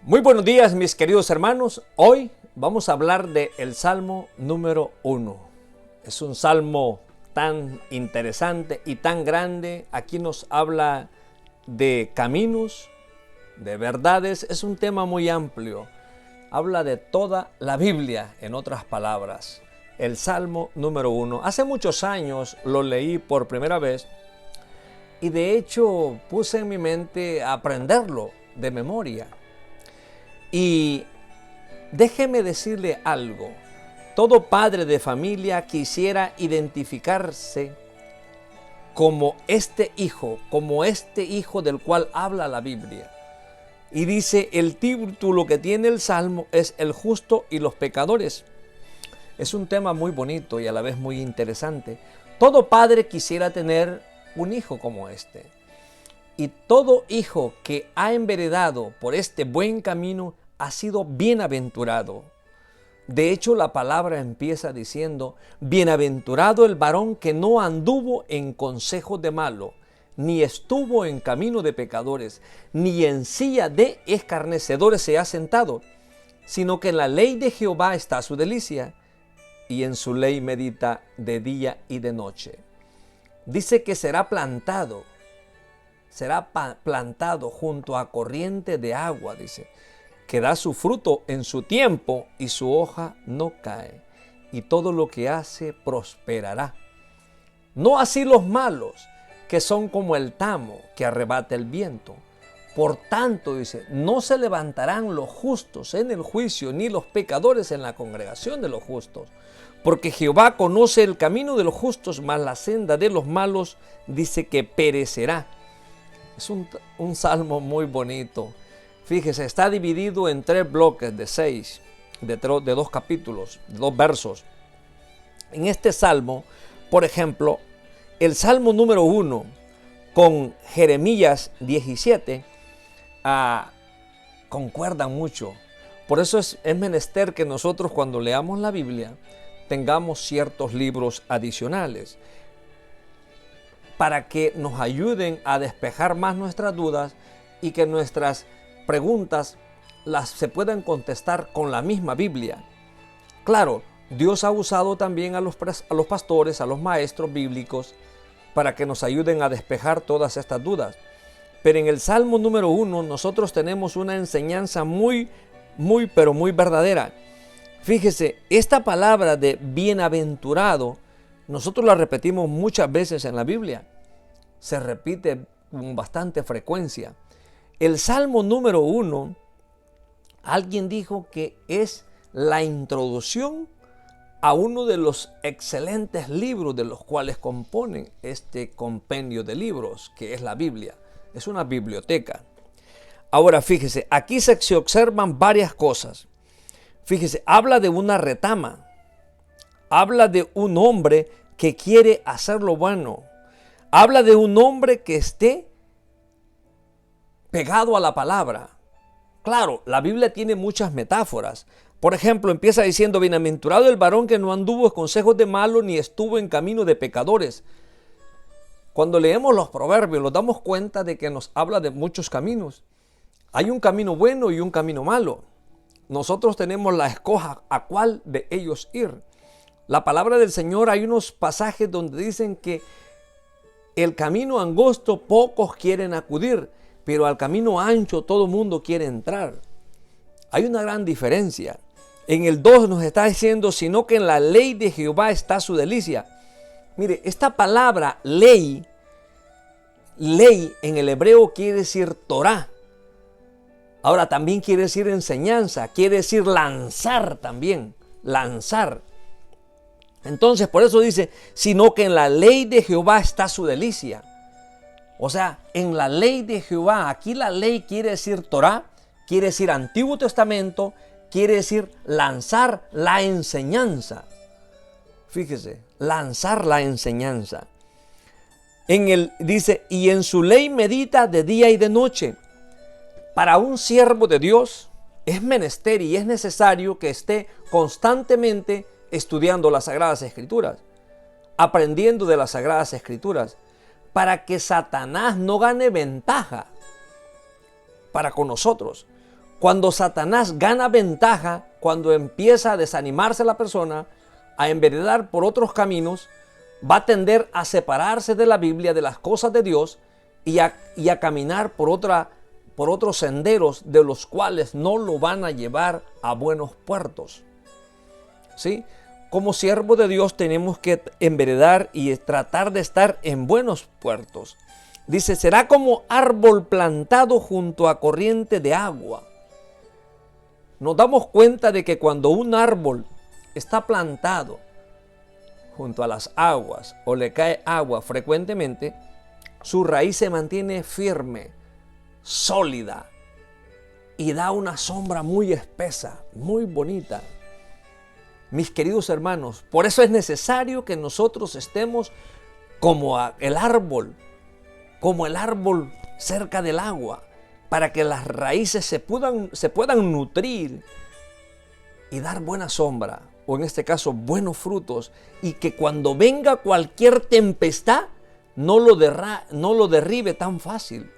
Muy buenos días, mis queridos hermanos. Hoy vamos a hablar del Salmo número 1. Es un salmo tan interesante y tan grande. Aquí nos habla de caminos, de verdades. Es un tema muy amplio. Habla de toda la Biblia, en otras palabras. El Salmo número 1. Hace muchos años lo leí por primera vez y de hecho puse en mi mente aprenderlo de memoria. Y déjeme decirle algo. Todo padre de familia quisiera identificarse como este hijo del cual habla la Biblia. Y dice, el título que tiene el Salmo es El justo y los pecadores. Es un tema muy bonito y a la vez muy interesante. Todo padre quisiera tener un hijo como este. Y todo hijo que ha enveredado por este buen camino ha sido bienaventurado. De hecho, la palabra empieza diciendo, bienaventurado el varón que no anduvo en consejo de malo, ni estuvo en camino de pecadores, ni en silla de escarnecedores se ha sentado, sino que en la ley de Jehová está su delicia, y en su ley medita de día y de noche. Dice que será plantado junto a corriente de agua, dice, que da su fruto en su tiempo y su hoja no cae, y todo lo que hace prosperará. No así los malos, que son como el tamo que arrebata el viento. Por tanto, dice, no se levantarán los justos en el juicio, ni los pecadores en la congregación de los justos. Porque Jehová conoce el camino de los justos, mas la senda de los malos dice que perecerá. Es un salmo muy bonito. Fíjese, está dividido en 3 bloques de 6, de 2 capítulos, de 2 versos. En este salmo, por ejemplo, el salmo número 1 con Jeremías 17 concuerdan mucho. Por eso es menester que nosotros cuando leamos la Biblia tengamos ciertos libros adicionales para que nos ayuden a despejar más nuestras dudas y que nuestras preguntas se puedan contestar con la misma Biblia. Claro, Dios ha usado también a los pastores, a los maestros bíblicos, para que nos ayuden a despejar todas estas dudas. Pero en el Salmo número 1 nosotros tenemos una enseñanza muy verdadera. Fíjese, esta palabra de bienaventurado, nosotros la repetimos muchas veces en la Biblia. Se repite con bastante frecuencia. El Salmo número 1, alguien dijo que es la introducción a uno de los excelentes libros de los cuales componen este compendio de libros, que es la Biblia. Es una biblioteca. Ahora fíjese, aquí se observan varias cosas. Fíjese, habla de una retama. Habla de un hombre que quiere hacer lo bueno. Habla de un hombre que esté pegado a la palabra. Claro, la Biblia tiene muchas metáforas. Por ejemplo, empieza diciendo, bienaventurado el varón que no anduvo en consejos de malo, ni estuvo en camino de pecadores. Cuando leemos los proverbios, nos damos cuenta de que nos habla de muchos caminos. Hay un camino bueno y un camino malo. Nosotros tenemos la escoja a cuál de ellos ir. La palabra del Señor, hay unos pasajes donde dicen que el camino angosto pocos quieren acudir, pero al camino ancho todo mundo quiere entrar. Hay una gran diferencia. En el 2 nos está diciendo, sino que en la ley de Jehová está su delicia. Mire, esta palabra ley en el hebreo quiere decir Torah. Ahora también quiere decir enseñanza, quiere decir lanzar también, lanzar. Entonces por eso dice, sino que en la ley de Jehová está su delicia. O sea, en la ley de Jehová, aquí la ley quiere decir Torah, quiere decir Antiguo Testamento, quiere decir lanzar la enseñanza. Fíjese, lanzar la enseñanza. Dice, y en su ley medita de día y de noche. Para un siervo de Dios es menester y es necesario que esté constantemente estudiando las Sagradas Escrituras, aprendiendo de las Sagradas Escrituras, para que Satanás no gane ventaja para con nosotros. Cuando Satanás gana ventaja, cuando empieza a desanimarse la persona, a enveredar por otros caminos, va a tender a separarse de la Biblia, de las cosas de Dios, y a caminar por otros senderos de los cuales no lo van a llevar a buenos puertos. ¿Sí? Como siervos de Dios tenemos que enveredar y tratar de estar en buenos puertos. Dice, será como árbol plantado junto a corriente de agua. Nos damos cuenta de que cuando un árbol está plantado junto a las aguas o le cae agua frecuentemente, su raíz se mantiene firme, sólida y da una sombra muy espesa, muy bonita. Mis queridos hermanos, por eso es necesario que nosotros estemos como el árbol cerca del agua, para que las raíces se puedan nutrir y dar buena sombra, o en este caso buenos frutos, y que cuando venga cualquier tempestad no lo derribe tan fácil,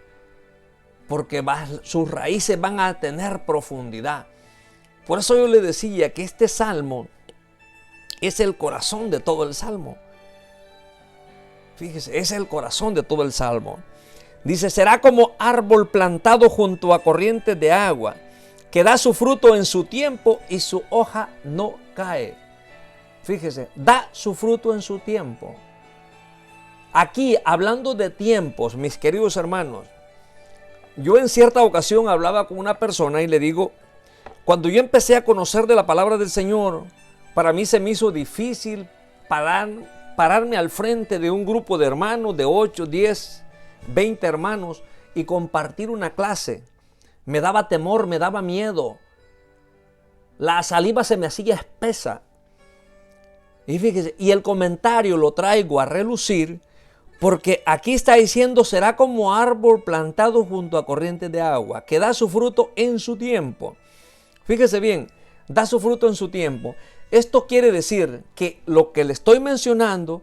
porque sus raíces van a tener profundidad. Por eso yo le decía que este salmo es el corazón de todo el salmo. Fíjese, es el corazón de todo el salmo. Dice, será como árbol plantado junto a corrientes de agua, que da su fruto en su tiempo y su hoja no cae. Fíjese, da su fruto en su tiempo. Aquí, hablando de tiempos, mis queridos hermanos, yo en cierta ocasión hablaba con una persona y le digo, cuando yo empecé a conocer de la palabra del Señor, para mí se me hizo difícil pararme al frente de un grupo de hermanos de 8, 10, 20 hermanos y compartir una clase. Me daba temor, me daba miedo. La saliva se me hacía espesa. Y fíjese, y el comentario lo traigo a relucir porque aquí está diciendo, será como árbol plantado junto a corrientes de agua, que da su fruto en su tiempo. Fíjese bien, da su fruto en su tiempo. Esto quiere decir que lo que le estoy mencionando,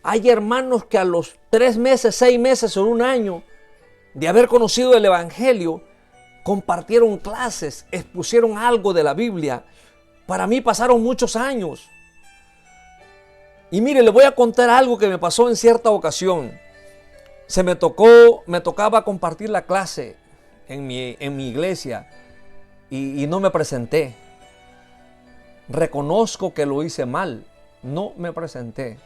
hay hermanos que a los 3 meses, 6 meses o un año de haber conocido el Evangelio, compartieron clases, expusieron algo de la Biblia. Para mí pasaron muchos años. Y mire, le voy a contar algo que me pasó en cierta ocasión. Me tocaba compartir la clase en mi iglesia y no me presenté. Reconozco que lo hice mal, no me presenté.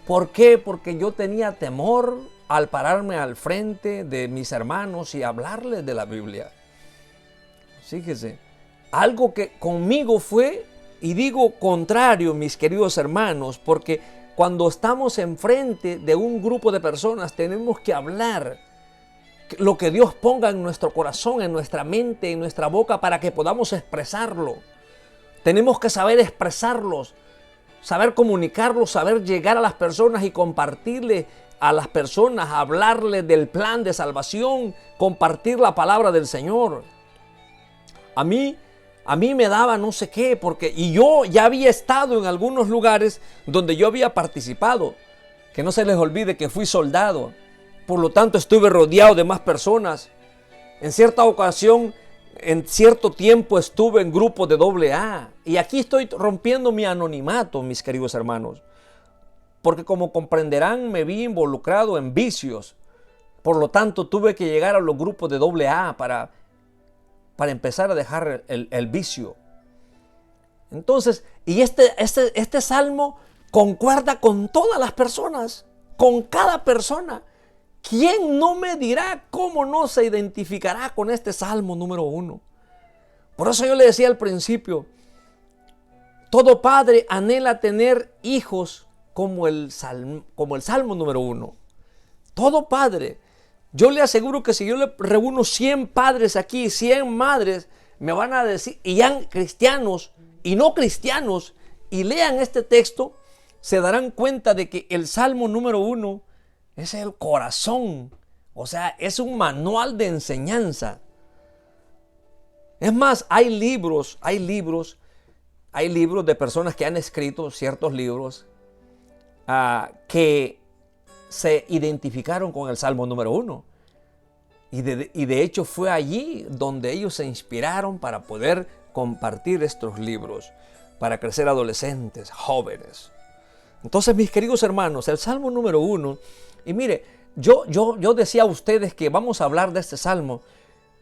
¿Por qué? Porque yo tenía temor al pararme al frente de mis hermanos y hablarles de la Biblia. Fíjese, algo que conmigo fue, y digo contrario, mis queridos hermanos, porque cuando estamos enfrente de un grupo de personas tenemos que hablar lo que Dios ponga en nuestro corazón, en nuestra mente, en nuestra boca, para que podamos expresarlo. Tenemos que saber expresarlos, saber comunicarlos, saber llegar a las personas y compartirle a las personas, hablarles del plan de salvación, compartir la palabra del Señor. A mí me daba no sé qué, y yo ya había estado en algunos lugares donde yo había participado. Que no se les olvide que fui soldado. Por lo tanto, estuve rodeado de más personas. En cierta ocasión, en cierto tiempo estuve en grupos de AA. Y aquí estoy rompiendo mi anonimato, mis queridos hermanos. Porque como comprenderán, me vi involucrado en vicios. Por lo tanto, tuve que llegar a los grupos de AA para empezar a dejar el vicio. Entonces, y este salmo concuerda con todas las personas, con cada persona. ¿Quién no me dirá cómo no se identificará con este salmo número 1? Por eso yo le decía al principio, todo padre anhela tener hijos como el salmo número 1. Todo padre. Yo le aseguro que si yo le reúno 100 padres aquí, 100 madres, me van a decir, y ya cristianos y no cristianos, y lean este texto, se darán cuenta de que el salmo número 1 es el corazón, o sea, es un manual de enseñanza. Es más, hay libros de personas que han escrito ciertos libros que se identificaron con el salmo número 1. Y de hecho fue allí donde ellos se inspiraron para poder compartir estos libros, para crecer adolescentes, jóvenes. Entonces, mis queridos hermanos, el Salmo número 1, y mire, yo decía a ustedes que vamos a hablar de este Salmo,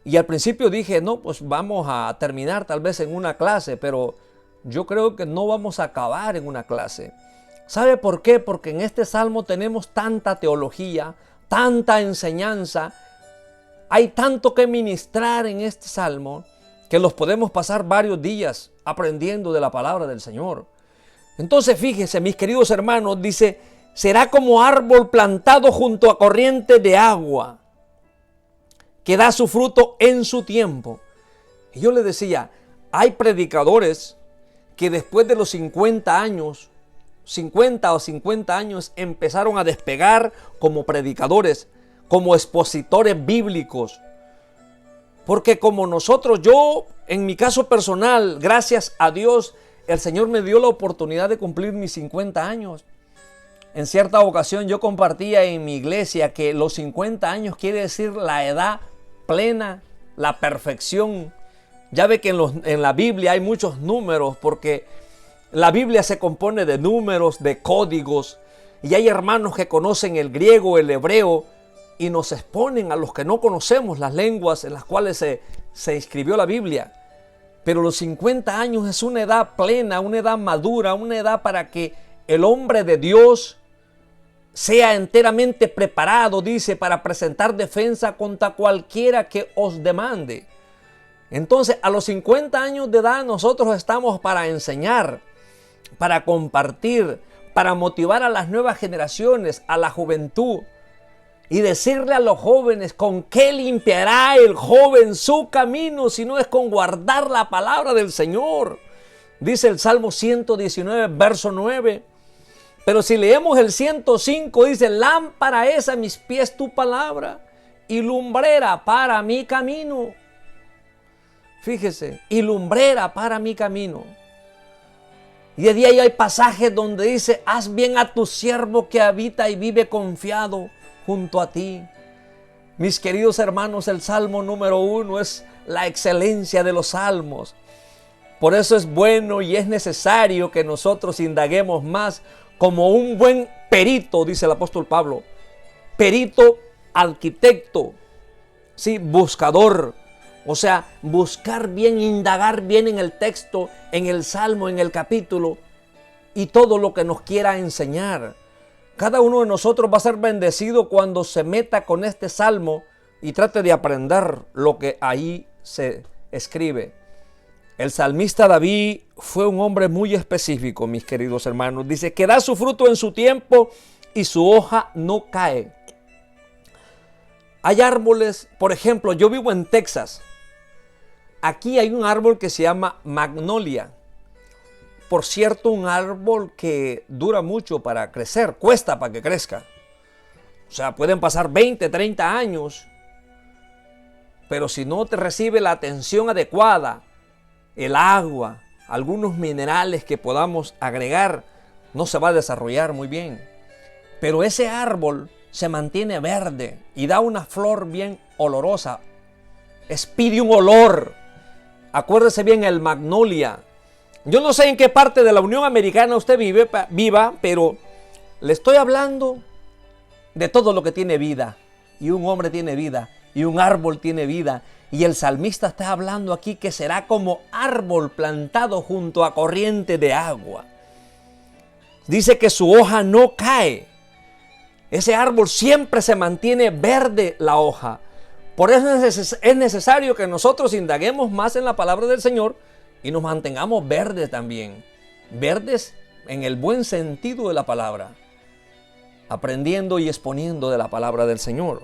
y al principio dije, no, pues vamos a terminar tal vez en una clase, pero yo creo que no vamos a acabar en una clase. ¿Sabe por qué? Porque en este Salmo tenemos tanta teología, tanta enseñanza, hay tanto que ministrar en este Salmo, que los podemos pasar varios días aprendiendo de la palabra del Señor. Entonces, fíjese, mis queridos hermanos, dice, será como árbol plantado junto a corriente de agua, que da su fruto en su tiempo. Y yo le decía, hay predicadores que después de los 50 años, 50 o 50 años, empezaron a despegar como predicadores, como expositores bíblicos. Porque como nosotros, yo, en mi caso personal, gracias a Dios, el Señor me dio la oportunidad de cumplir mis 50 años. En cierta ocasión yo compartía en mi iglesia que los 50 años quiere decir la edad plena, la perfección. Ya ve que en la Biblia hay muchos números, porque la Biblia se compone de números, de códigos, y hay hermanos que conocen el griego, el hebreo, y nos exponen a los que no conocemos las lenguas en las cuales se escribió la Biblia. Pero los 50 años es una edad plena, una edad madura, una edad para que el hombre de Dios sea enteramente preparado, dice, para presentar defensa contra cualquiera que os demande. Entonces, a los 50 años de edad nosotros estamos para enseñar, para compartir, para motivar a las nuevas generaciones, a la juventud, y decirle a los jóvenes con qué limpiará el joven su camino si no es con guardar la palabra del Señor. Dice el Salmo 119, verso 9. Pero si leemos el 105, dice, lámpara es a mis pies tu palabra y lumbrera para mi camino. Fíjese, y lumbrera para mi camino. Y de ahí hay pasajes donde dice, haz bien a tu siervo que habita y vive confiado junto a ti. Mis queridos hermanos, el Salmo número 1 es la excelencia de los salmos. Por eso es bueno y es necesario que nosotros indaguemos más como un buen perito, dice el apóstol Pablo. Perito, arquitecto, sí, buscador. O sea, buscar bien, indagar bien en el texto, en el salmo, en el capítulo y todo lo que nos quiera enseñar. Cada uno de nosotros va a ser bendecido cuando se meta con este salmo y trate de aprender lo que ahí se escribe. El salmista David fue un hombre muy específico, mis queridos hermanos. Dice que da su fruto en su tiempo y su hoja no cae. Hay árboles, por ejemplo, yo vivo en Texas. Aquí hay un árbol que se llama magnolia. Por cierto, un árbol que dura mucho para crecer, cuesta para que crezca. O sea, pueden pasar 20, 30 años, pero si no te recibe la atención adecuada, el agua, algunos minerales que podamos agregar, no se va a desarrollar muy bien. Pero ese árbol se mantiene verde y da una flor bien olorosa. Expide un olor. Acuérdese bien, el magnolia. Yo no sé en qué parte de la Unión Americana usted viva, pero le estoy hablando de todo lo que tiene vida. Y un hombre tiene vida, y un árbol tiene vida. Y el salmista está hablando aquí que será como árbol plantado junto a corriente de agua. Dice que su hoja no cae. Ese árbol siempre se mantiene verde la hoja. Por eso es necesario que nosotros indaguemos más en la palabra del Señor y nos mantengamos verdes también. Verdes en el buen sentido de la palabra. Aprendiendo y exponiendo de la palabra del Señor.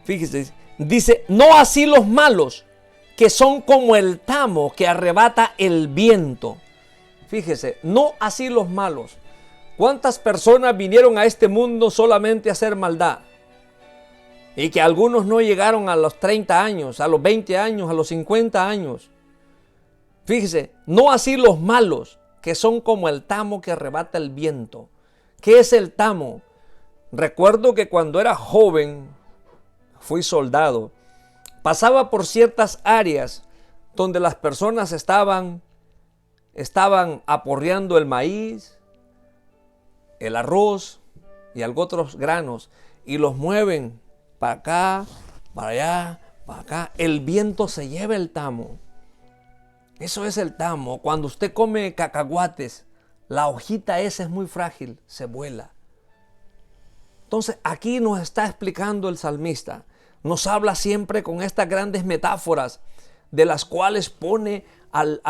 Fíjese, dice, no así los malos, que son como el tamo que arrebata el viento. Fíjese, no así los malos. ¿Cuántas personas vinieron a este mundo solamente a hacer maldad? Y que algunos no llegaron a los 30 años, a los 20 años, a los 50 años. Fíjese, no así los malos, que son como el tamo que arrebata el viento. ¿Qué es el tamo? Recuerdo que cuando era joven, fui soldado, pasaba por ciertas áreas donde las personas estaban aporreando el maíz, el arroz y algo otros granos, y los mueven para acá, para allá, para acá. El viento se lleva el tamo. Eso es el tamo. Cuando usted come cacahuates, la hojita esa es muy frágil, se vuela. Entonces aquí nos está explicando el salmista. Nos habla siempre con estas grandes metáforas de las cuales pone al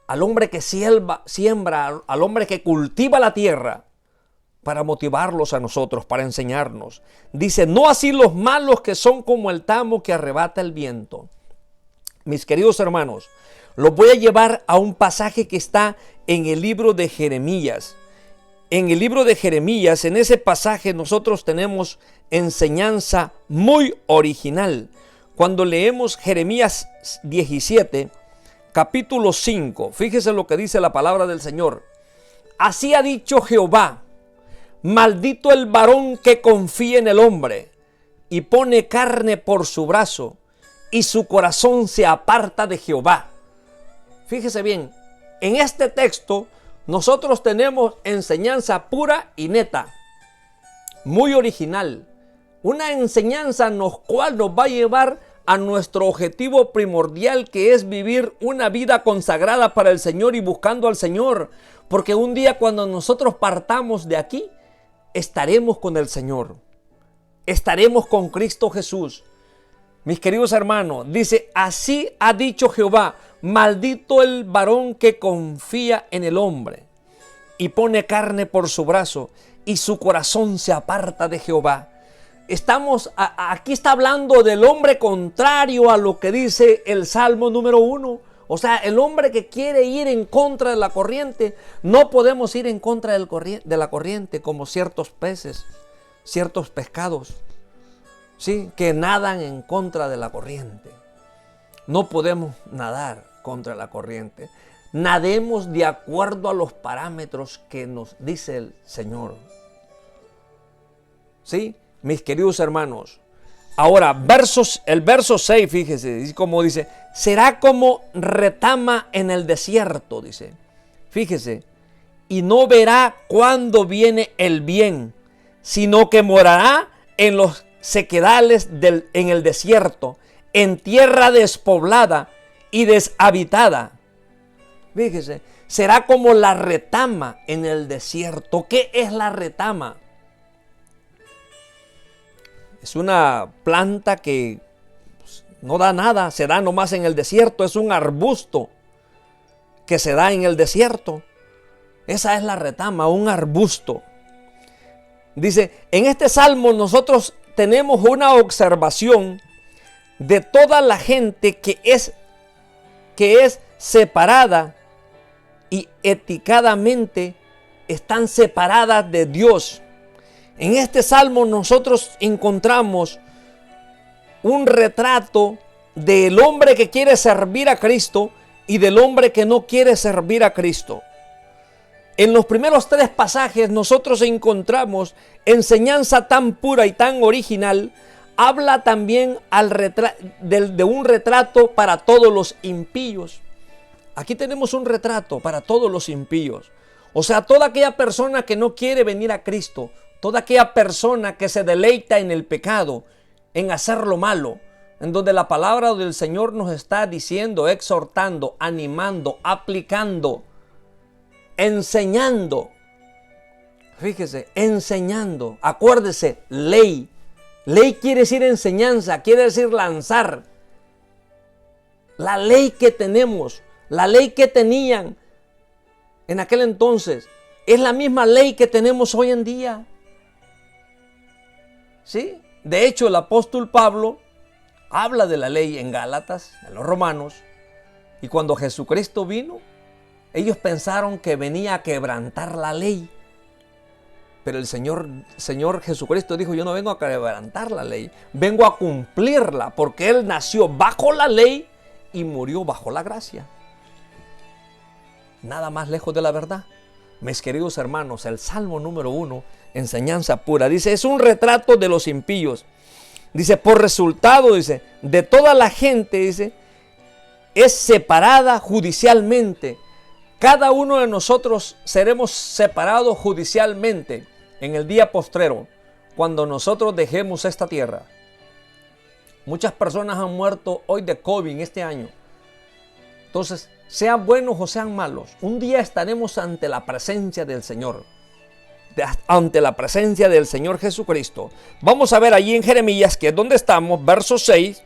hombre que siembra, al hombre que cultiva la tierra, para motivarlos a nosotros, para enseñarnos. Dice, no así los malos que son como el tamo que arrebata el viento. Mis queridos hermanos, los voy a llevar a un pasaje que está en el libro de Jeremías. En el libro de Jeremías, en ese pasaje nosotros tenemos enseñanza muy original. Cuando leemos Jeremías 17, capítulo 5, fíjese lo que dice la palabra del Señor. Así ha dicho Jehová, maldito el varón que confía en el hombre y pone carne por su brazo y su corazón se aparta de Jehová. Fíjese bien, en este texto nosotros tenemos enseñanza pura y neta, muy original. Una enseñanza cual nos va a llevar a nuestro objetivo primordial, que es vivir una vida consagrada para el Señor y buscando al Señor. Porque un día cuando nosotros partamos de aquí, estaremos con el Señor. Estaremos con Cristo Jesús. Mis queridos hermanos, dice, así ha dicho Jehová, maldito el varón que confía en el hombre y pone carne por su brazo y su corazón se aparta de Jehová. Aquí está hablando del hombre contrario a lo que dice el Salmo número 1. O sea, el hombre que quiere ir en contra de la corriente. No podemos ir en contra de la corriente como ciertos peces, ciertos pescados, ¿sí?, que nadan en contra de la corriente. No podemos nadar contra la corriente. Nademos de acuerdo a los parámetros que nos dice el Señor. ¿Sí? Mis queridos hermanos. Ahora, el verso 6, fíjese, como dice, será como retama en el desierto, dice. Fíjese, y no verá cuándo viene el bien, sino que morará en los sequedales en el desierto, en tierra despoblada y deshabitada. Fíjese, será como la retama en el desierto. ¿Qué es la retama? Es una planta que no da nada, se da nomás en el desierto. Es un arbusto que se da en el desierto. Esa es la retama, un arbusto. Dice, en este salmo nosotros tenemos una observación de toda la gente que es separada y éticamente están separadas de Dios. En este salmo nosotros encontramos un retrato del hombre que quiere servir a Cristo y del hombre que no quiere servir a Cristo. En los primeros 3 pasajes nosotros encontramos enseñanza tan pura y tan original. Habla también de un retrato para todos los impíos. Aquí tenemos un retrato para todos los impíos. O sea, toda aquella persona que no quiere venir a Cristo, toda aquella persona que se deleita en el pecado, en hacer lo malo, en donde la palabra del Señor nos está diciendo, exhortando, animando, aplicando, enseñando. Fíjese, enseñando. Acuérdese, ley. Ley quiere decir enseñanza, quiere decir lanzar. La ley que tenemos, la ley que tenían en aquel entonces, es la misma ley que tenemos hoy en día. ¿Sí? De hecho, el apóstol Pablo habla de la ley en Gálatas, en los Romanos, y cuando Jesucristo vino, ellos pensaron que venía a quebrantar la ley. Pero el Señor Jesucristo dijo, yo no vengo a quebrantar la ley, vengo a cumplirla, porque Él nació bajo la ley y murió bajo la gracia. Nada más lejos de la verdad. Mis queridos hermanos, el Salmo número 1, enseñanza pura, dice, es un retrato de los impíos. Dice, por resultado, dice, de toda la gente, dice, es separada judicialmente. Cada uno de nosotros seremos separados judicialmente en el día postrero, cuando nosotros dejemos esta tierra. Muchas personas han muerto hoy de COVID en este año. Entonces, sean buenos o sean malos, un día estaremos ante la presencia del Señor. Ante la presencia del Señor Jesucristo. Vamos a ver allí en Jeremías, que es donde estamos, verso 6,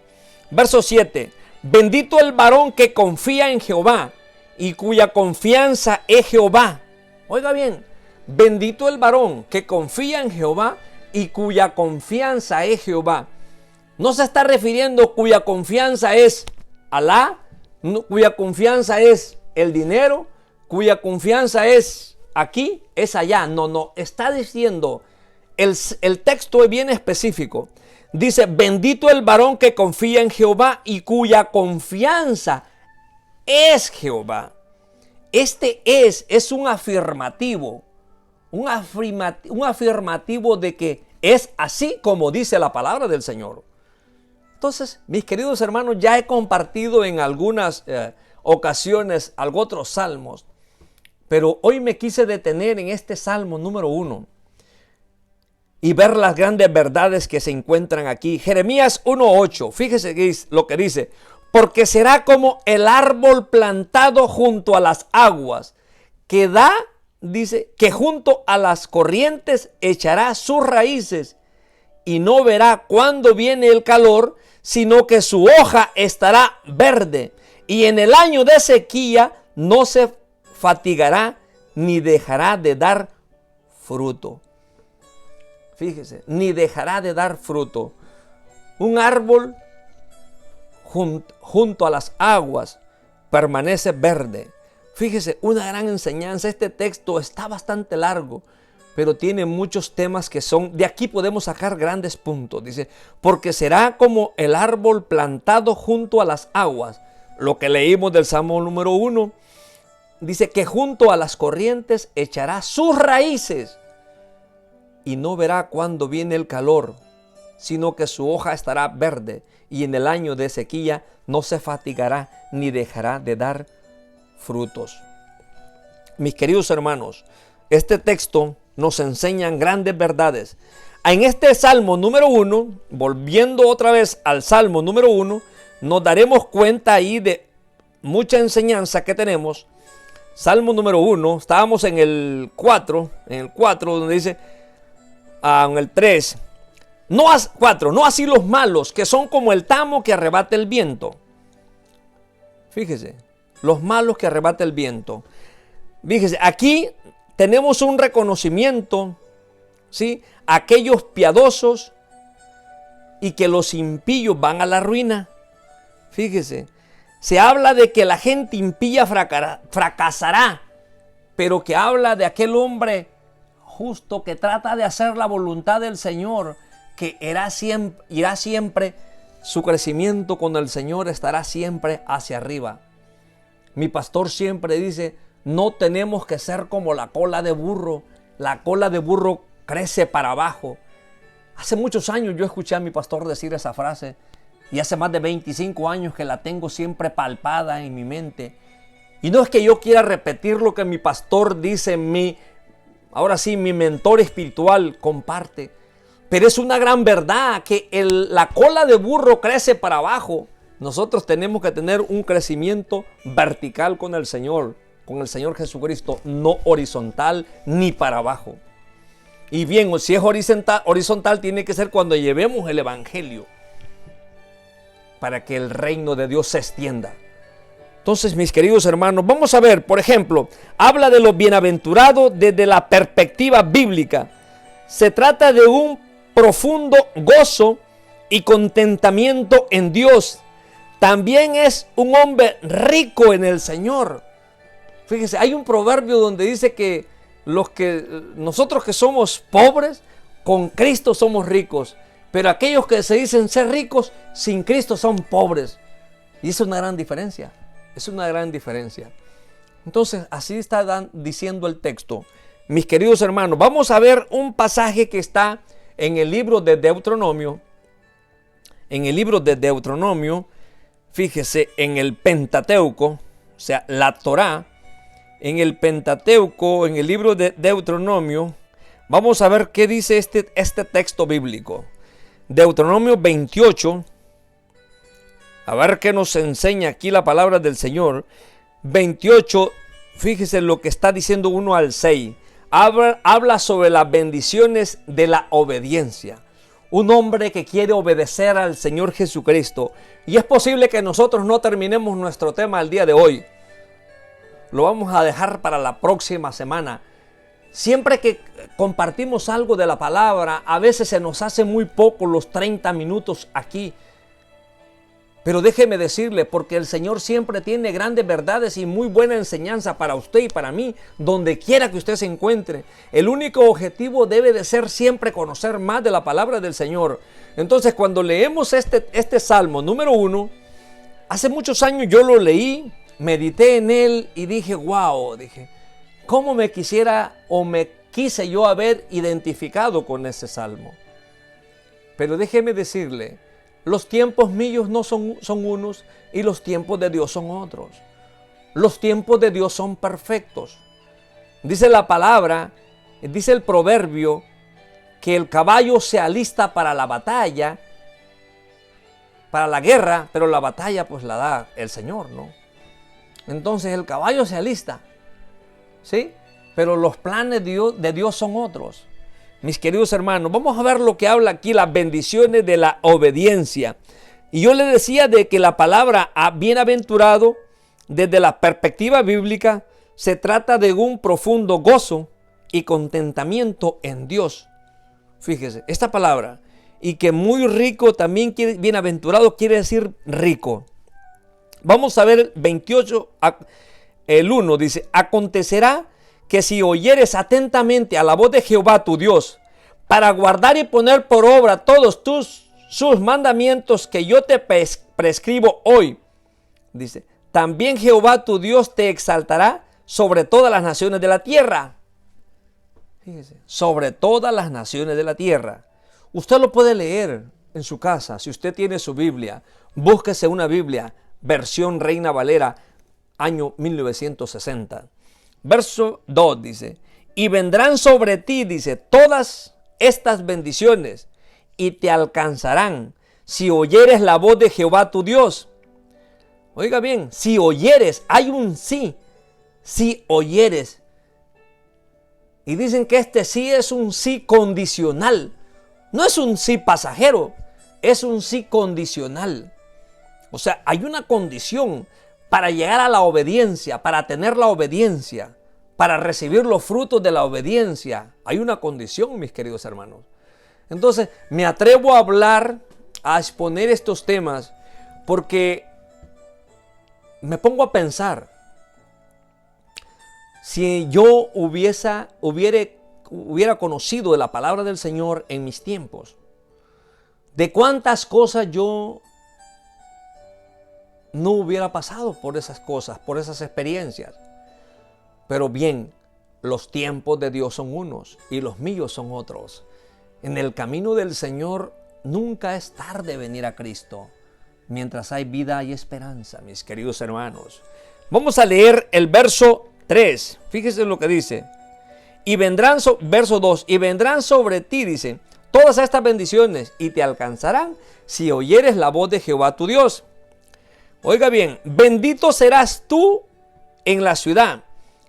verso 7. Bendito el varón que confía en Jehová y cuya confianza es Jehová. Oiga bien, bendito el varón que confía en Jehová y cuya confianza es Jehová. No se está refiriendo cuya confianza es Alá, cuya confianza es el dinero, cuya confianza es aquí, es allá. No, está diciendo, el texto es bien específico. Dice, bendito el varón que confía en Jehová y cuya confianza es Jehová. Este es un afirmativo, un afirmativo de que es así como dice la palabra del Señor. Entonces, mis queridos hermanos, ya he compartido en algunas ocasiones otros salmos, pero hoy me quise detener en este salmo número 1 y ver las grandes verdades que se encuentran aquí. Jeremías 1:8, fíjese lo que dice, porque será como el árbol plantado junto a las aguas, que dice, que junto a las corrientes echará sus raíces y no verá cuándo viene el calor, sino que su hoja estará verde y en el año de sequía no se fatigará ni dejará de dar fruto. Fíjese, ni dejará de dar fruto. Un árbol junto a las aguas permanece verde. Fíjese, una gran enseñanza. Este texto está bastante largo, pero tiene muchos temas que son, de aquí podemos sacar grandes puntos. Dice, porque será como el árbol plantado junto a las aguas. Lo que leímos del Salmo número 1. Dice que junto a las corrientes echará sus raíces y no verá cuándo viene el calor, sino que su hoja estará verde y en el año de sequía no se fatigará ni dejará de dar frutos. Mis queridos hermanos, este texto nos enseña grandes verdades. En este Salmo número 1, volviendo otra vez al Salmo número 1, nos daremos cuenta ahí de mucha enseñanza que tenemos. Salmo número 1, estábamos en el 4, donde dice, en el 3, no así los malos, que son como el tamo que arrebata el viento. Fíjese, los malos que arrebata el viento. Fíjese, aquí tenemos un reconocimiento, ¿sí? Aquellos piadosos y que los impíos van a la ruina. Fíjese, se habla de que la gente impía fracasará, pero que habla de aquel hombre justo que trata de hacer la voluntad del Señor, que irá siempre, su crecimiento con el Señor estará siempre hacia arriba. Mi pastor siempre dice, no tenemos que ser como la cola de burro. La cola de burro crece para abajo. Hace muchos años yo escuché a mi pastor decir esa frase y hace más de 25 años que la tengo siempre palpada en mi mente. Y no es que yo quiera repetir lo que mi pastor dice, ahora sí, mi mentor espiritual comparte, pero es una gran verdad que la cola de burro crece para abajo. Nosotros tenemos que tener un crecimiento vertical con el Señor Jesucristo, no horizontal ni para abajo. Y bien, si es horizontal tiene que ser cuando llevemos el evangelio para que el reino de Dios se extienda. Entonces, mis queridos hermanos, vamos a ver, por ejemplo, habla de los bienaventurados desde la perspectiva bíblica. Se trata de un profundo gozo y contentamiento en Dios. También es un hombre rico en el Señor. Fíjese, hay un proverbio donde dice que nosotros que somos pobres, con Cristo somos ricos. Pero aquellos que se dicen ser ricos, sin Cristo son pobres. Y es una gran diferencia. Es una gran diferencia. Entonces, así está diciendo el texto. Mis queridos hermanos, vamos a ver un pasaje que está en el libro de Deuteronomio. en el libro de Deuteronomio, fíjese, en el Pentateuco, o sea, la Torá, en el Pentateuco, en el libro de Deuteronomio, vamos a ver qué dice este texto bíblico. Deuteronomio 28, a ver qué nos enseña aquí la palabra del Señor. 28, fíjese lo que está diciendo 1 al 6. Habla sobre las bendiciones de la obediencia. Un hombre que quiere obedecer al Señor Jesucristo. Y es posible que nosotros no terminemos nuestro tema el día de hoy. Lo vamos a dejar para la próxima semana. Siempre que compartimos algo de la palabra, a veces se nos hace muy poco los 30 minutos aquí. Pero déjeme decirle, porque el Señor siempre tiene grandes verdades y muy buena enseñanza para usted y para mí, donde quiera que usted se encuentre. El único objetivo debe de ser siempre conocer más de la palabra del Señor. Entonces, cuando leemos este Salmo número 1, hace muchos años yo lo leí, medité en él y dije, wow, ¿cómo me quisiera o me quise yo haber identificado con ese Salmo? Pero déjeme decirle, los tiempos míos no son unos y los tiempos de Dios son otros. Los tiempos de Dios son perfectos. Dice la palabra, dice el proverbio, que el caballo se alista para la batalla, para la guerra, pero la batalla pues la da el Señor, ¿no? Entonces el caballo se alista, ¿sí? Pero los planes de Dios son otros. Mis queridos hermanos, vamos a ver lo que habla aquí, las bendiciones de la obediencia. Y yo le decía de que la palabra bienaventurado, desde la perspectiva bíblica, se trata de un profundo gozo y contentamiento en Dios. Fíjese, esta palabra, y que muy rico también, bienaventurado quiere decir rico. Vamos a ver el 28, el 1, dice, acontecerá que si oyeres atentamente a la voz de Jehová tu Dios, para guardar y poner por obra todos sus mandamientos que yo te prescribo hoy, dice, también Jehová tu Dios te exaltará sobre todas las naciones de la tierra. Fíjese, sobre todas las naciones de la tierra. Usted lo puede leer en su casa, si usted tiene su Biblia, búsquese una Biblia, versión Reina Valera, año 1960. Verso 2 dice, y vendrán sobre ti, dice, todas estas bendiciones y te alcanzarán si oyeres la voz de Jehová tu Dios. Oiga bien, si oyeres, hay un sí, si oyeres. Y dicen que este sí es un sí condicional. No es un sí pasajero, es un sí condicional. O sea, hay una condición para llegar a la obediencia, para tener la obediencia, para recibir los frutos de la obediencia. Hay una condición, mis queridos hermanos. Entonces, me atrevo a hablar, a exponer estos temas, porque me pongo a pensar, si yo hubiera conocido de la palabra del Señor en mis tiempos, de cuántas cosas yo no hubiera pasado por esas cosas, por esas experiencias. Pero bien, los tiempos de Dios son unos y los míos son otros. En el camino del Señor nunca es tarde venir a Cristo. Mientras hay vida hay esperanza, mis queridos hermanos. Vamos a leer el verso 3. Fíjese lo que dice. Y vendrán, verso 2, y vendrán sobre ti, dice, todas estas bendiciones y te alcanzarán si oyeres la voz de Jehová tu Dios. Oiga bien, bendito serás tú en la ciudad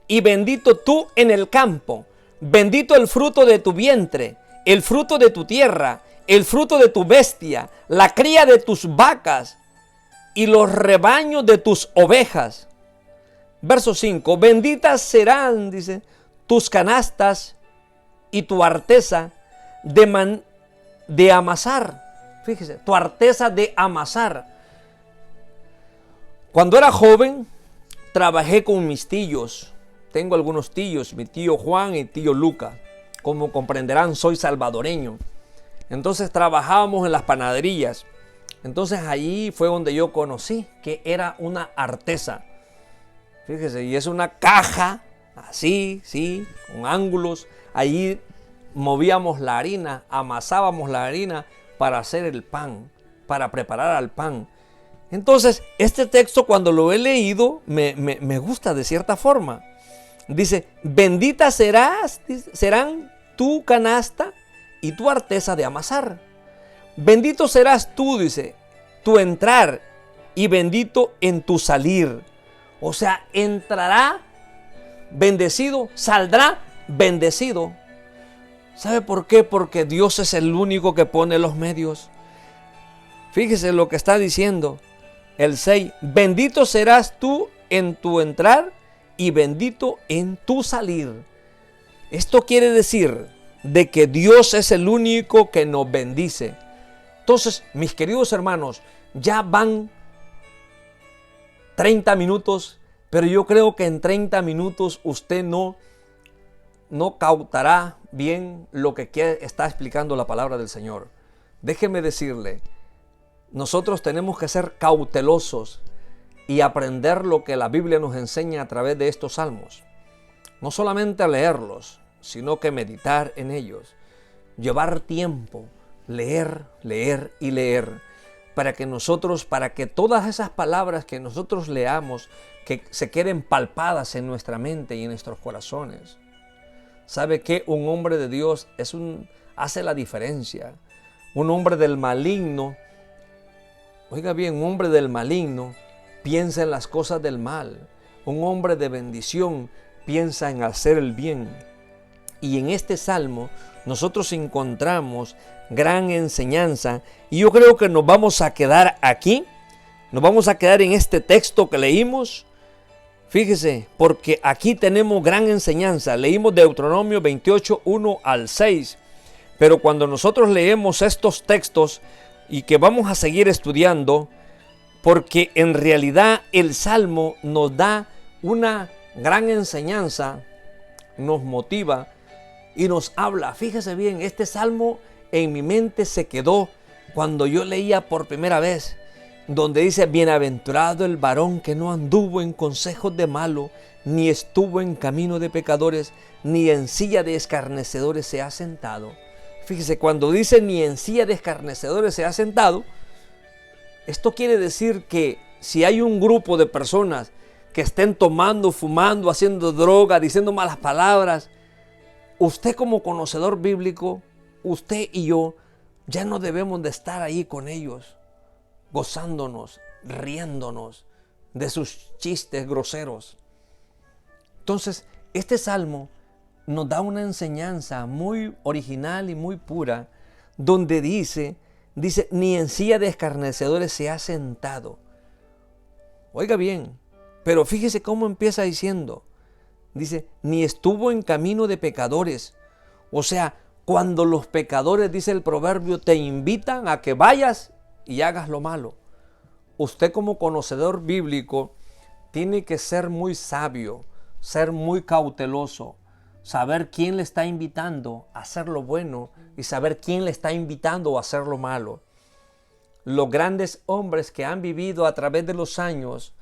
y bendito tú en el campo. Bendito el fruto de tu vientre, el fruto de tu tierra, el fruto de tu bestia, la cría de tus vacas y los rebaños de tus ovejas. Verso 5, benditas serán, dice, tus canastas y tu arteza de amasar. Fíjese, tu arteza de amasar. Cuando era joven, trabajé con mis tíos. Tengo algunos tíos, mi tío Juan y tío Lucas. Como comprenderán, soy salvadoreño. Entonces trabajábamos en las panaderías. Entonces allí fue donde yo conocí que era una artesa. Fíjese, y es una caja, así, sí, con ángulos. Allí movíamos la harina, amasábamos la harina para hacer el pan. para preparar al pan. Entonces, este texto cuando lo he leído me gusta de cierta forma. Dice, bendita serán tu canasta y tu arteza de amasar. Bendito serás tú, dice, tu entrar y bendito en tu salir. O sea, entrará bendecido, saldrá bendecido. ¿Sabe por qué? Porque Dios es el único que pone los medios. Fíjese lo que está diciendo el 6. Bendito serás tú en tu entrar y bendito en tu salir. Esto quiere decir de que Dios es el único que nos bendice. Entonces, mis queridos hermanos, ya van 30 minutos, pero yo creo que en 30 minutos usted no cautará bien lo que está explicando la palabra del Señor. Déjeme decirle, nosotros tenemos que ser cautelosos y aprender lo que la Biblia nos enseña a través de estos salmos. No solamente a leerlos, sino que meditar en ellos. Llevar tiempo, leer y leer, para que todas esas palabras que nosotros leamos, que se queden palpadas en nuestra mente y en nuestros corazones. ¿Sabe qué? Un hombre de Dios hace la diferencia. Un hombre del maligno, oiga bien, un hombre del maligno piensa en las cosas del mal. Un hombre de bendición piensa en hacer el bien. Y en este salmo nosotros encontramos gran enseñanza, y yo creo que nos vamos a quedar aquí, nos vamos a quedar en este texto que leímos. Fíjese, porque aquí tenemos gran enseñanza. Leímos Deuteronomio 28, 1 al 6, pero cuando nosotros leemos estos textos, y que vamos a seguir estudiando, porque en realidad el salmo nos da una gran enseñanza, nos motiva y nos habla. Fíjese bien, este salmo en mi mente se quedó cuando yo leía por primera vez, donde dice, bienaventurado el varón que no anduvo en consejos de malo, ni estuvo en camino de pecadores, ni en silla de escarnecedores se ha sentado. Fíjese, cuando dice ni en silla de escarnecedores se ha sentado, esto quiere decir que si hay un grupo de personas que estén tomando, fumando, haciendo droga, diciendo malas palabras, usted como conocedor bíblico, usted y yo, ya no debemos de estar ahí con ellos, gozándonos, riéndonos de sus chistes groseros. Entonces, este salmo nos da una enseñanza muy original y muy pura, donde dice, ni en silla de escarnecedores se ha sentado. Oiga bien, pero fíjese cómo empieza diciendo, dice, ni estuvo en camino de pecadores. O sea, cuando los pecadores, dice el proverbio, te invitan a que vayas y hagas lo malo, usted como conocedor bíblico tiene que ser muy sabio, ser muy cauteloso, saber quién le está invitando a hacer lo bueno y saber quién le está invitando a hacer lo malo. Los grandes hombres que han vivido a través de los años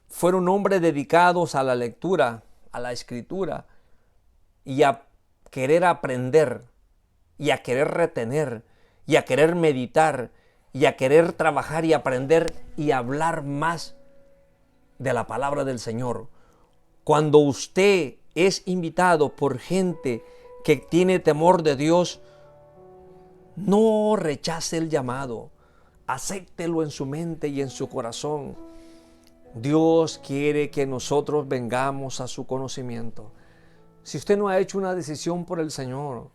fueron hombres dedicados a la lectura, a la escritura y a querer aprender y a querer retener y a querer meditar y a querer trabajar y aprender y hablar más de la palabra del Señor. Cuando usted es invitado por gente que tiene temor de Dios, no rechace el llamado, acéptelo en su mente y en su corazón. Dios quiere que nosotros vengamos a su conocimiento. Si usted no ha hecho una decisión por el Señor,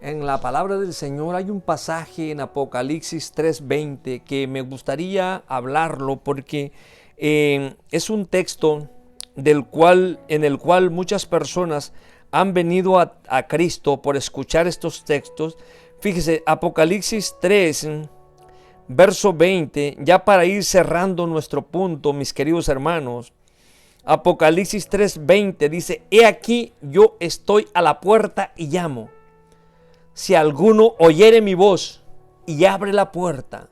en la palabra del Señor hay un pasaje en Apocalipsis 3:20 que me gustaría hablarlo porque es un texto en el cual muchas personas han venido a Cristo por escuchar estos textos. Fíjese, Apocalipsis 3, verso 20, ya para ir cerrando nuestro punto, mis queridos hermanos. Apocalipsis 3:20 dice, he aquí yo estoy a la puerta y llamo. Si alguno oyere mi voz y abre la puerta,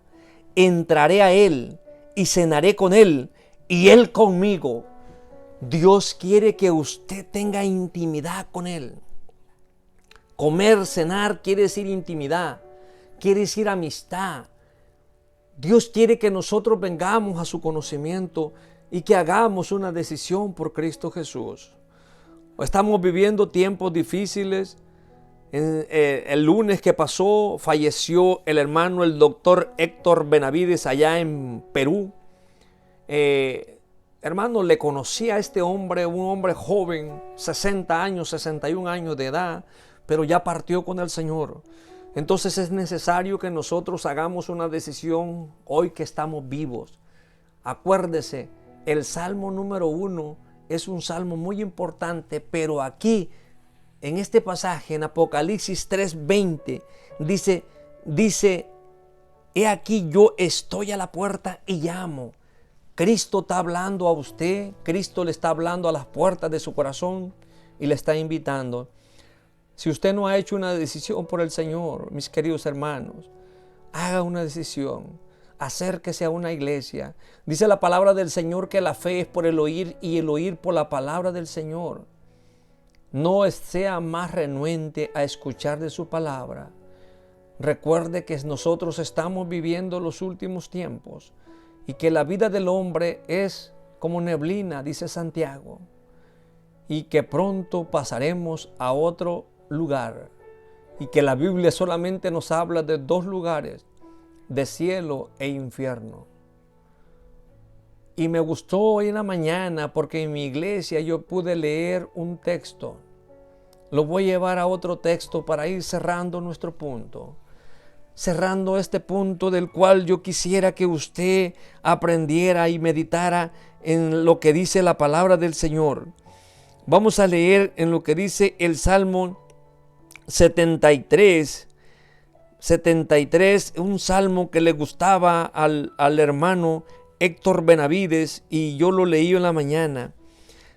entraré a él y cenaré con él y él conmigo. Dios quiere que usted tenga intimidad con él. Comer, cenar quiere decir intimidad, quiere decir amistad. Dios quiere que nosotros vengamos a su conocimiento y que hagamos una decisión por Cristo Jesús. Estamos viviendo tiempos difíciles. El lunes que pasó falleció el hermano, el doctor Héctor Benavides, allá en Perú. Hermano, le conocí a este hombre, un hombre joven, 60 años, 61 años de edad, pero ya partió con el Señor. Entonces es necesario que nosotros hagamos una decisión hoy que estamos vivos. Acuérdese, el Salmo número 1 es un salmo muy importante, pero aquí, en este pasaje, en Apocalipsis 3:20, dice, he aquí yo estoy a la puerta y llamo. Cristo está hablando a usted, Cristo le está hablando a las puertas de su corazón y le está invitando. Si usted no ha hecho una decisión por el Señor, mis queridos hermanos, haga una decisión, acérquese a una iglesia. Dice la palabra del Señor que la fe es por el oír y el oír por la palabra del Señor. No sea más renuente a escuchar de su palabra. Recuerde que nosotros estamos viviendo los últimos tiempos y que la vida del hombre es como neblina, dice Santiago, y que pronto pasaremos a otro lugar, y que la Biblia solamente nos habla de dos lugares, de cielo e infierno. Y me gustó hoy en la mañana porque en mi iglesia yo pude leer un texto. Lo voy a llevar a otro texto para ir cerrando nuestro punto. Cerrando este punto del cual yo quisiera que usted aprendiera y meditara en lo que dice la palabra del Señor. Vamos a leer en lo que dice el Salmo 73, un salmo que le gustaba al hermano Héctor Benavides, y yo lo leí en la mañana,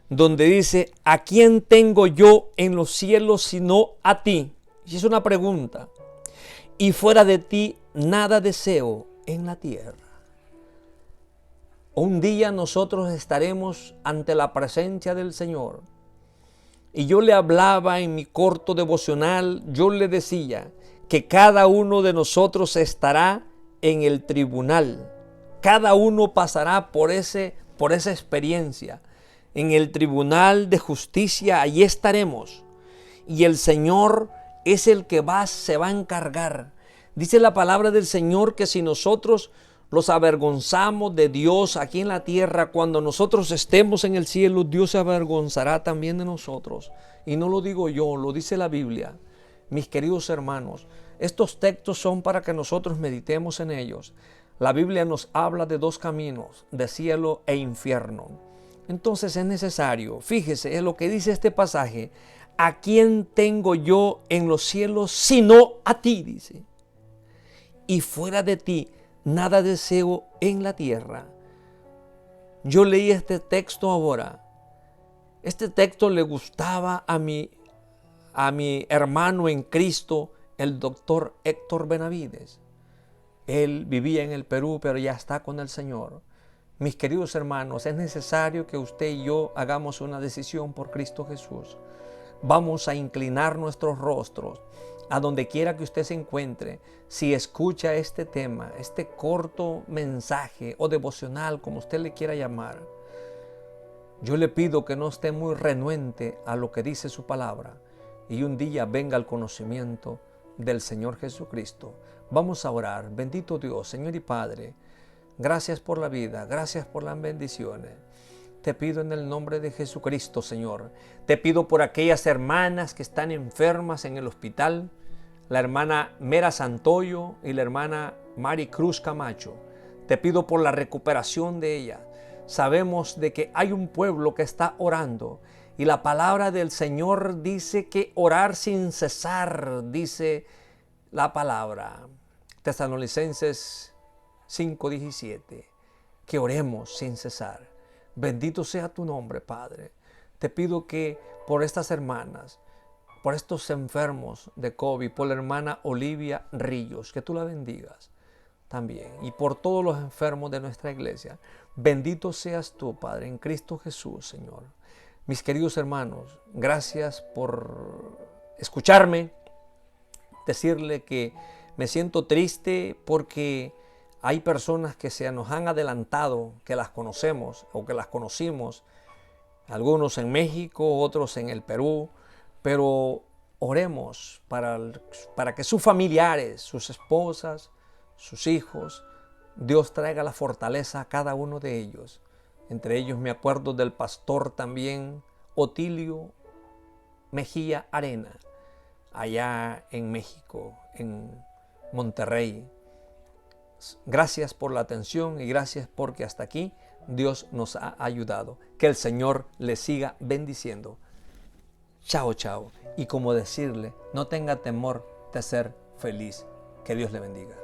donde dice, ¿a quién tengo yo en los cielos sino a ti? Y es una pregunta. Y fuera de ti nada deseo en la tierra. Un día nosotros estaremos ante la presencia del Señor. Y yo le hablaba en mi corto devocional, yo le decía que cada uno de nosotros estará en el tribunal. Cada uno pasará por esa experiencia. En el tribunal de justicia, allí estaremos. Y el Señor es el que se va a encargar. Dice la palabra del Señor que si nosotros los avergonzamos de Dios aquí en la tierra, cuando nosotros estemos en el cielo, Dios se avergonzará también de nosotros. Y no lo digo yo, lo dice la Biblia. Mis queridos hermanos, estos textos son para que nosotros meditemos en ellos. La Biblia nos habla de dos caminos, de cielo e infierno. Entonces es necesario, fíjese en lo que dice este pasaje, ¿a quién tengo yo en los cielos sino a ti? Dice. Y fuera de ti nada deseo en la tierra. Yo leí este texto ahora. Este texto le gustaba a mi hermano en Cristo, el doctor Héctor Benavides. Él vivía en el Perú, pero ya está con el Señor. Mis queridos hermanos, es necesario que usted y yo hagamos una decisión por Cristo Jesús. Vamos a inclinar nuestros rostros a donde quiera que usted se encuentre. Si escucha este tema, este corto mensaje o devocional, como usted le quiera llamar, yo le pido que no esté muy renuente a lo que dice su palabra y un día venga al conocimiento del Señor Jesucristo. Vamos a orar. Bendito Dios, Señor y Padre, gracias por la vida, gracias por las bendiciones. Te pido en el nombre de Jesucristo, Señor. Te pido por aquellas hermanas que están enfermas en el hospital, la hermana Mera Santoyo y la hermana Mari Cruz Camacho. Te pido por la recuperación de ellas. Sabemos de que hay un pueblo que está orando y la palabra del Señor dice que orar sin cesar, dice la palabra. Tesalonicenses 5:17, que oremos sin cesar. Bendito sea tu nombre, Padre. Te pido que por estas hermanas, por estos enfermos de COVID, por la hermana Olivia Rillos, que tú la bendigas también. Y por todos los enfermos de nuestra iglesia. Bendito seas tú, Padre, en Cristo Jesús, Señor. Mis queridos hermanos, gracias por escucharme. Decirle que me siento triste porque Hay personas que se nos han adelantado, que las conocemos o que las conocimos, algunos en México, otros en el Perú, pero oremos para que sus familiares, sus esposas, sus hijos, Dios traiga la fortaleza a cada uno de ellos. Entre ellos me acuerdo del pastor también Otilio Mejía Arena, allá en México, en Monterrey. Gracias por la atención y gracias porque hasta aquí Dios nos ha ayudado. Que el Señor le siga bendiciendo. Chao, chao. Y como decirle, no tenga temor de ser feliz. Que Dios le bendiga.